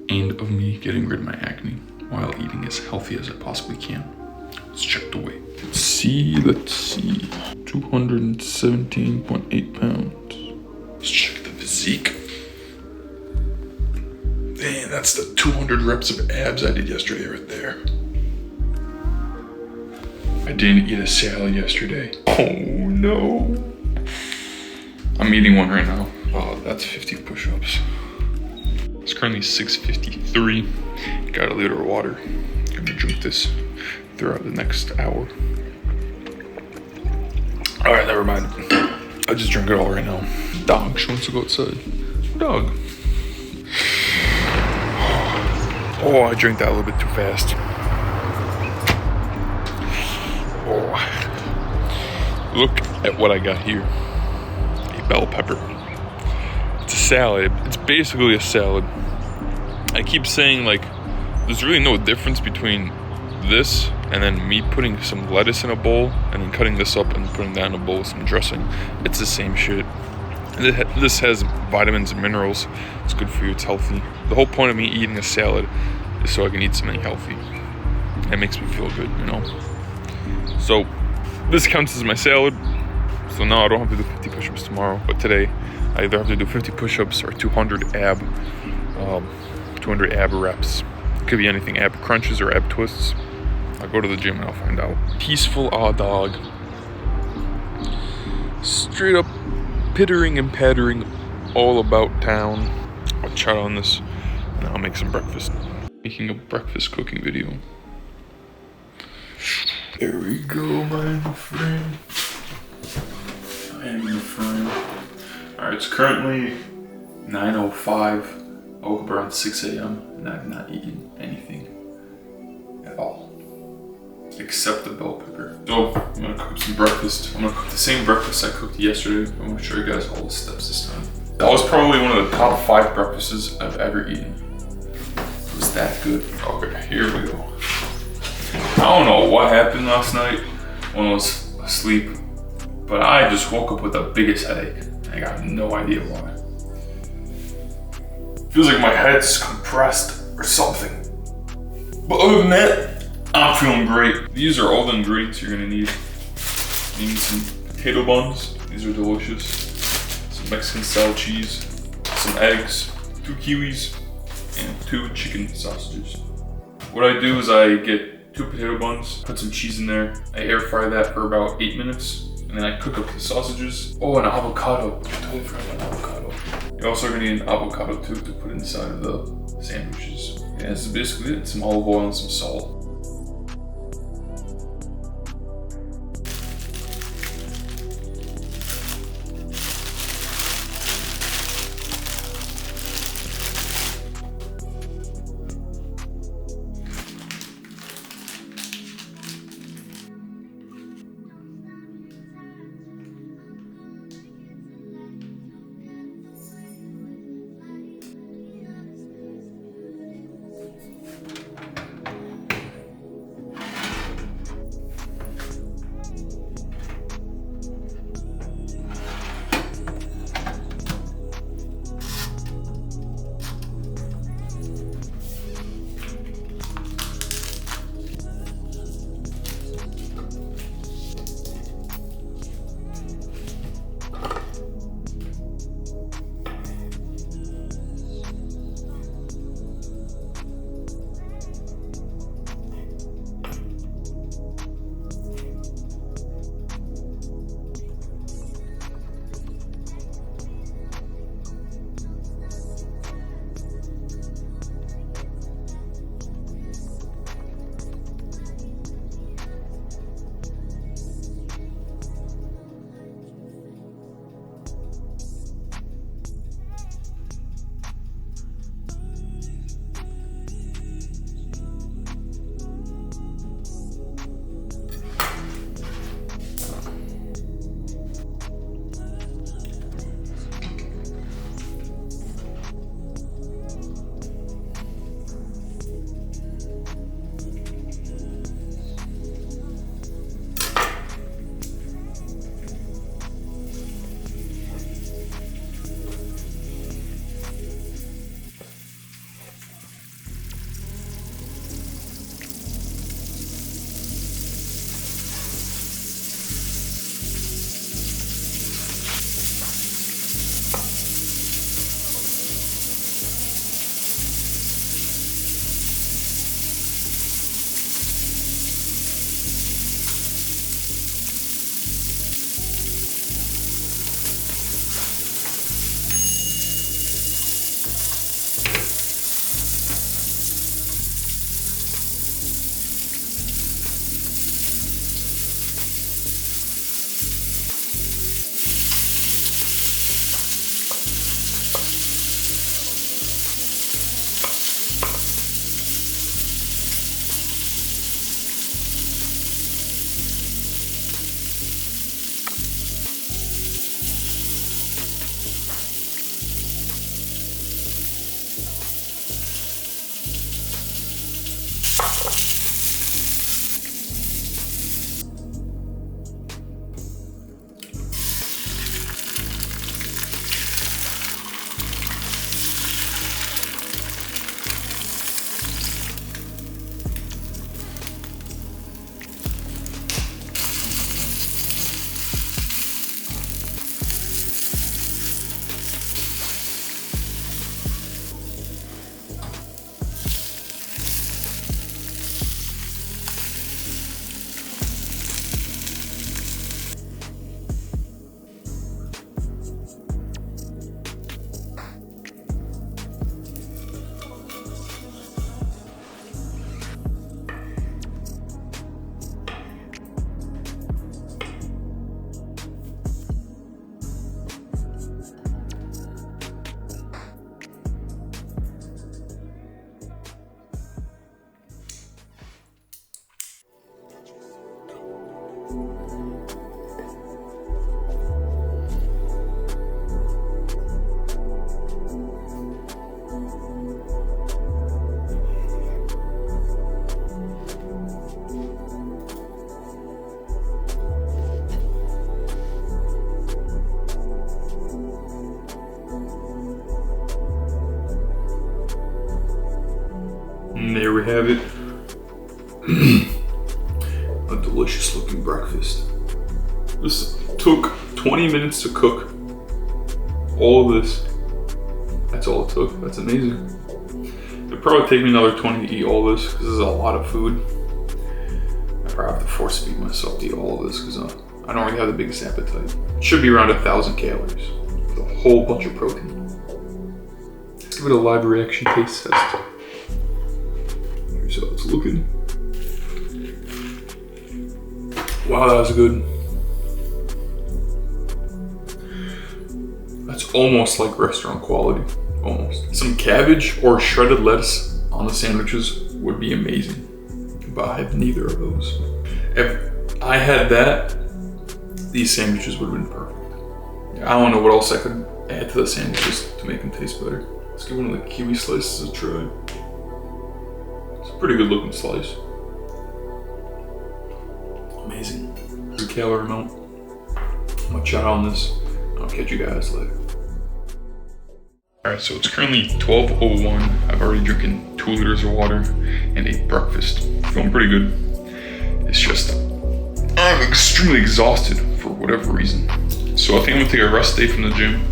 and of me getting rid of my acne while eating as healthy as I possibly can. Let's check the weight. Let's see. 217.8 pounds. Let's check the physique. Dang, that's the 200 reps of abs I did yesterday right there. I didn't eat a salad yesterday. Oh no. I'm eating one right now. Oh, that's 50 push-ups. It's currently 6:53. Got a liter of water. I'm gonna drink this throughout the next hour. All right, never mind. I just drank it all right now. Dog, she wants to go outside. Dog. Oh, I drank that a little bit too fast. Oh. Look at what I got here. A bell pepper. It's a salad. It's basically a salad. I keep saying, like, there's really no difference between this and then me putting some lettuce in a bowl and then cutting this up and putting that in a bowl with some dressing. It's the same shit. This has vitamins and minerals. It's good for you. It's healthy. The whole point of me eating a salad is so I can eat something healthy. It makes me feel good, you know? So this counts as my salad. So now I don't have to do 50 push-ups tomorrow, but today I either have to do 50 push-ups or 200 ab reps. It could be anything, ab crunches or ab twists. I'll go to the gym and I'll find out. Peaceful dog. Straight up pittering and pattering all about town. I'll chat on this and I'll make some breakfast. Making a breakfast cooking video. There we go, my friend. I am your friend. Alright, it's currently 9:05. I woke up around 6 a.m. and I've not eaten anything at all. Except the bell pepper. So, I'm gonna cook some breakfast. I'm gonna cook the same breakfast I cooked yesterday. I'm gonna show you guys all the steps this time. That was probably one of the top 5 breakfasts I've ever eaten. It was that good. Okay, here we go. I don't know what happened last night when I was asleep, but I just woke up with the biggest headache. I got no idea why. Feels like my head's compressed or something. But other than that, I'm feeling great. These are all the ingredients you're gonna need. You need some potato buns. These are delicious. Some Mexican style cheese, some eggs, 2 kiwis, and 2 chicken sausages. What I do is I get 2 potato buns, put some cheese in there. I air fry that for about 8 minutes, and then I cook up the sausages. Oh, an avocado. I totally forgot an avocado. You're also gonna need an avocado too to put inside of the sandwiches. Yeah, this is basically it. Some olive oil and some salt. And there we have it. A delicious looking breakfast. This took 20 minutes to cook. All of this. That's all it took. That's amazing. It'll probably take me another 20 to eat all this because this is a lot of food. I probably have to force feed myself to eat all of this because I don't really have the biggest appetite. It should be around 1,000 calories with a whole bunch of protein. Let's give it a live reaction taste test. Here's how it's looking. Wow, that was good. That's almost like restaurant quality, almost. Some cabbage or shredded lettuce on the sandwiches would be amazing, but I have neither of those. If I had that, these sandwiches would have been perfect. I don't know what else I could add to the sandwiches to make them taste better. Let's give one of the kiwi slices a try. It's a pretty good looking slice. Amazing. The calorie amount. I'm gonna chow on this. I'll catch you guys later. Alright, so it's currently 12:01. I've already drinking 2 liters of water and ate breakfast. Feeling pretty good. It's just, I'm extremely exhausted for whatever reason. So I think I'm gonna take a rest day from the gym,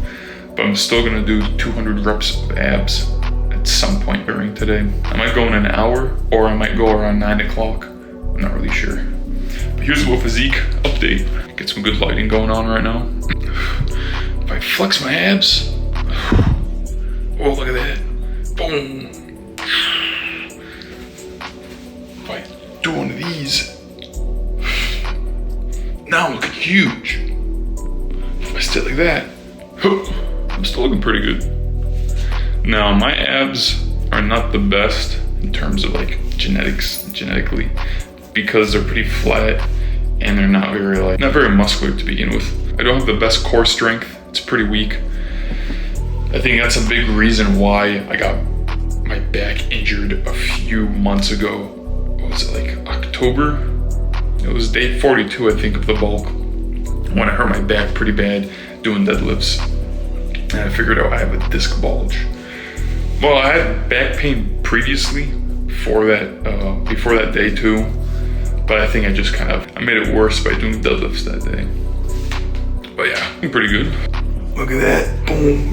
but I'm still gonna do 200 reps of abs at some point during today. I might go in an hour, or I might go around 9 o'clock. I'm not really sure. But here's a little physique update. Get some good lighting going on right now. If I flex my abs, oh, look at that. Boom. If I do one of these, now I'm looking huge. If I stay like that, I'm still looking pretty good. Now, my abs are not the best in terms of like genetically, because they're pretty flat and they're not very muscular to begin with. I don't have the best core strength. It's pretty weak. I think that's a big reason why I got my back injured a few months ago. What was it, like October? It was day 42, I think, of the bulk, when I hurt my back pretty bad doing deadlifts. And I figured out I have a disc bulge. Well, I had back pain previously before that day too, but I think I made it worse by doing deadlifts that day. But yeah, I'm pretty good. Look at that, boom.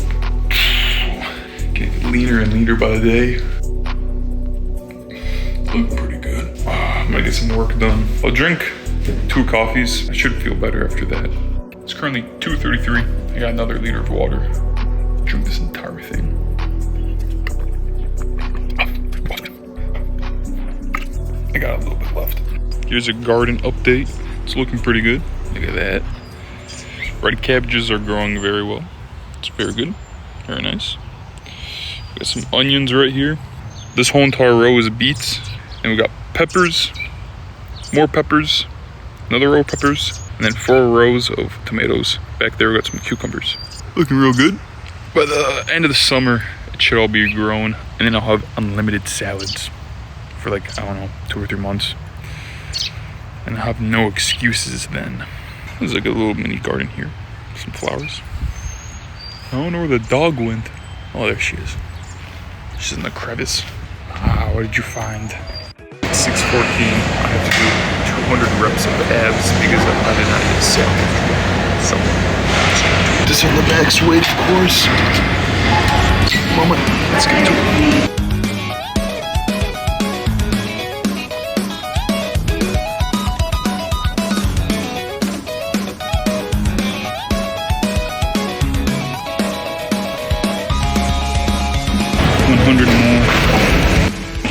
Getting leaner and leaner by the day. Looking pretty good. I'm gonna get some work done. I'll drink 2 coffees. I should feel better after that. It's currently 2:33. I got another liter of water. Drink this entire thing. I got a little bit left. Here's a garden update. It's looking pretty good. Look at that. Red cabbages are growing very well. It's very good. Very nice. We got some onions right here. This whole entire row is beets. And we got peppers, more peppers, another row of peppers, and then 4 rows of tomatoes. Back there we got some cucumbers. Looking real good. By the end of the summer, it should all be grown, and then I'll have unlimited salads for like, I don't know, 2 or 3 months. And I have no excuses then. There's like a little mini garden here. Some flowers. I don't know where the dog went. Oh, there she is. She's in the crevice. Ah, what did you find? 6:14. I have to do 200 reps of abs because I did not eat salad. So, do this on the max weight, of course. Mama, let's get to it. 100 more.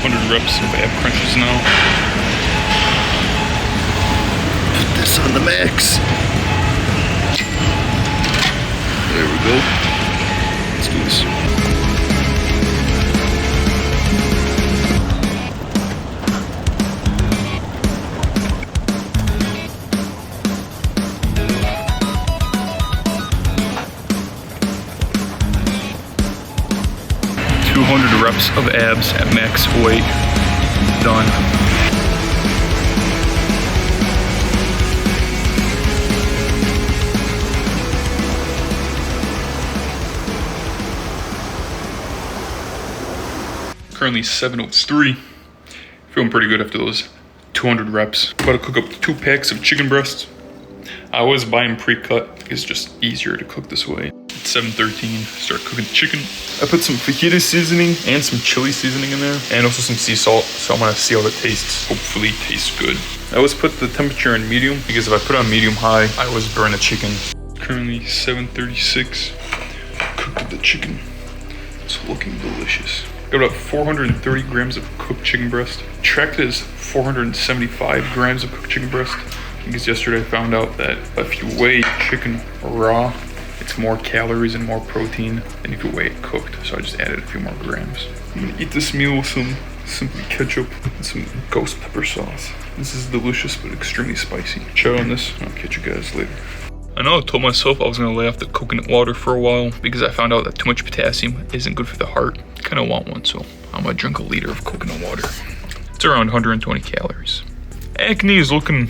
100 reps of ab crunches now. Put this on the max. There we go. Let's do this. Reps of abs at max weight. Done. Currently 7:03. Feeling pretty good after those 200 reps. About to cook up 2 packs of chicken breasts. I always buy them pre-cut. It's just easier to cook this way. 7:13, start cooking the chicken. I put some fajita seasoning and some chili seasoning in there, and also some sea salt, so I'm gonna see how it tastes. Hopefully it tastes good. I always put the temperature on medium, because if I put it on medium high, I always burn the chicken. Currently 7:36, cooked the chicken. It's looking delicious. Got about 430 grams of cooked chicken breast. Tracked it as 475 grams of cooked chicken breast, because yesterday I found out that if you weigh chicken raw, it's more calories and more protein than if you weigh it cooked. So I just added a few more grams. I'm gonna eat this meal with some simply ketchup and some ghost pepper sauce. This is delicious but extremely spicy. Chow on this, and I'll catch you guys later. I know I told myself I was gonna lay off the coconut water for a while because I found out that too much potassium isn't good for the heart. Kinda want one, so I'm gonna drink a liter of coconut water. It's around 120 calories. Acne is looking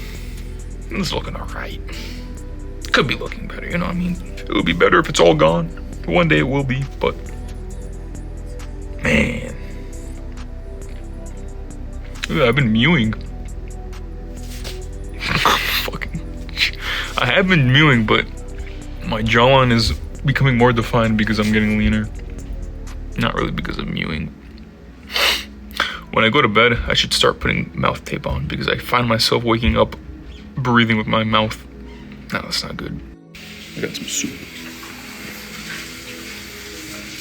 alright. Could be looking better, you know what I mean? It would be better if it's all gone. One day it will be, but man. I've been mewing. I have been mewing, but my jawline is becoming more defined because I'm getting leaner. Not really because of mewing. When I go to bed, I should start putting mouth tape on because I find myself waking up breathing with my mouth. No, that's not good. I got some soup.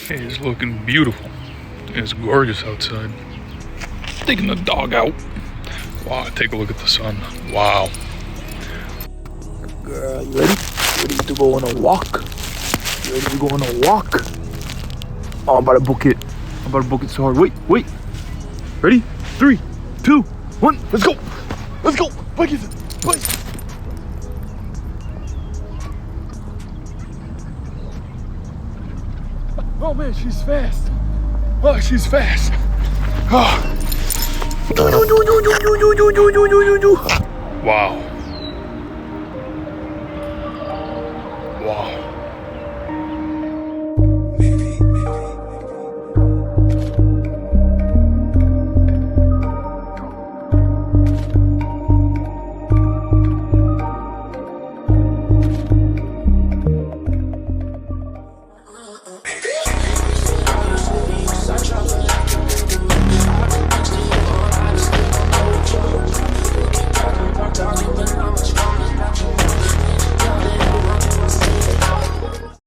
It is looking beautiful. It's gorgeous outside. Taking the dog out. Wow, take a look at the sun. Wow. Girl, you ready? Ready to go on a walk? You ready to go on a walk? Oh, I'm about to book it. I'm about to book it so hard. Wait. Ready? 3, 2, 1. Let's go. Let's go. Bike is it. Bike. Oh man, she's fast. Oh, she's fast. Oh. Wow. Wow.